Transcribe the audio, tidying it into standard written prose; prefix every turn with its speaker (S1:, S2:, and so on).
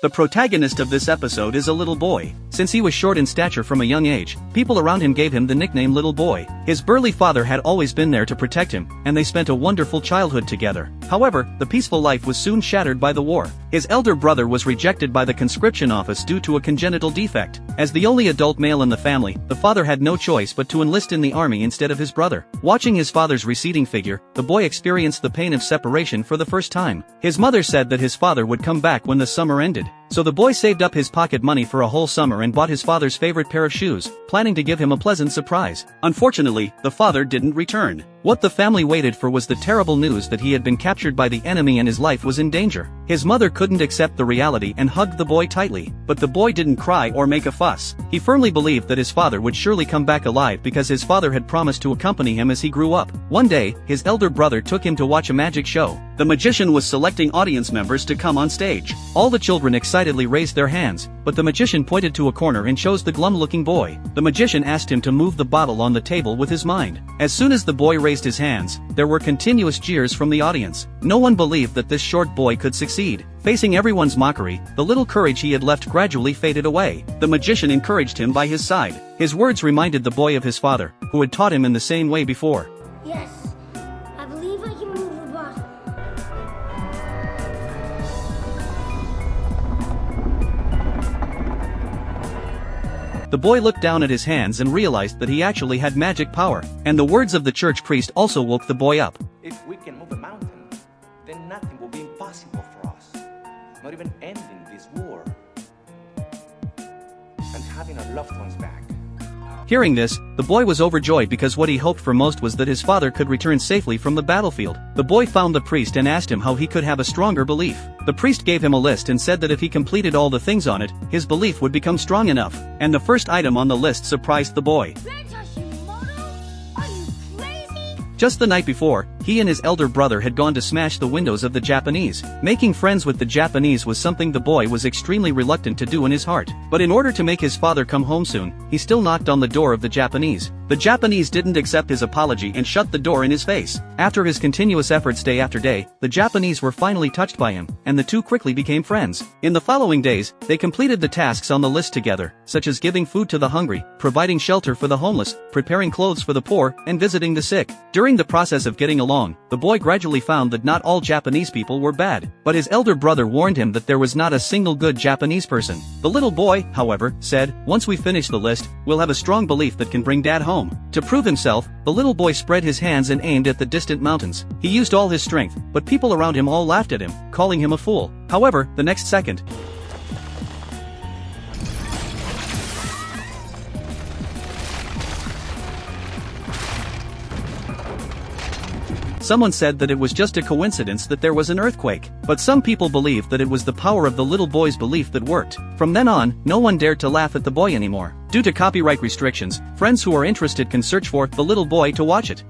S1: The protagonist of this episode is a little boy. Since he was short in stature from a young age, people around him gave him the nickname Little Boy. His burly father had always been there to protect him, and they spent a wonderful childhood together. However, the peaceful life was soon shattered by the war. His elder brother was rejected by the conscription office due to a congenital defect. As the only adult male in the family, the father had no choice but to enlist in the army instead of his brother. Watching his father's receding figure, the boy experienced the pain of separation for the first time. His mother said that his father would come back when the summer ended. So the boy saved up his pocket money for a whole summer and bought his father's favorite pair of shoes, planning to give him a pleasant surprise. Unfortunately, the father didn't return. What the family waited for was the terrible news that he had been captured by the enemy and his life was in danger. His mother couldn't accept the reality and hugged the boy tightly, but the boy didn't cry or make a fuss. He firmly believed that his father would surely come back alive because his father had promised to accompany him as he grew up. One day, his elder brother took him to watch a magic show. The magician was selecting audience members to come on stage. All the children excitedly raised their hands, but the magician pointed to a corner and chose the glum-looking boy. The magician asked him to move the bottle on the table with his mind. As soon as the boy raised his hands, there were continuous jeers from the audience. No one believed that this short boy could succeed. Facing everyone's mockery, the little courage he had left gradually faded away. The magician encouraged him by his side. His words reminded the boy of his father, who had taught him in the same way before.
S2: Yes, I believe I can move the bottle.
S1: The boy looked down at his hands and realized that he actually had magic power, and the words of the church priest also woke the boy up.
S3: If we can move a mountain, then nothing will be impossible for us. Not even ending this war. And having our loved ones back.
S1: Hearing this, the boy was overjoyed because what he hoped for most was that his father could return safely from the battlefield. The boy found the priest and asked him how he could have a stronger belief. The priest gave him a list and said that if he completed all the things on it, his belief would become strong enough. And the first item on the list surprised the boy.
S2: Are you crazy?
S1: Just the night before, he and his elder brother had gone to smash the windows of the Japanese. Making friends with the Japanese was something the boy was extremely reluctant to do in his heart. But in order to make his father come home soon, he still knocked on the door of the Japanese. The Japanese didn't accept his apology and shut the door in his face. After his continuous efforts day after day, the Japanese were finally touched by him, and the two quickly became friends. In the following days, they completed the tasks on the list together, such as giving food to the hungry, providing shelter for the homeless, preparing clothes for the poor, and visiting the sick. During the process of getting along, the boy gradually found that not all Japanese people were bad, but his elder brother warned him that there was not a single good Japanese person. The little boy, however, said, "Once we finish the list, we'll have a strong belief that can bring Dad home." To prove himself, the little boy spread his hands and aimed at the distant mountains. He used all his strength, but people around him all laughed at him, calling him a fool. However, the next second, someone said that it was just a coincidence that there was an earthquake, but some people believed that it was the power of the little boy's belief that worked. From then on, no one dared to laugh at the boy anymore. Due to copyright restrictions, friends who are interested can search for The Little Boy to watch it.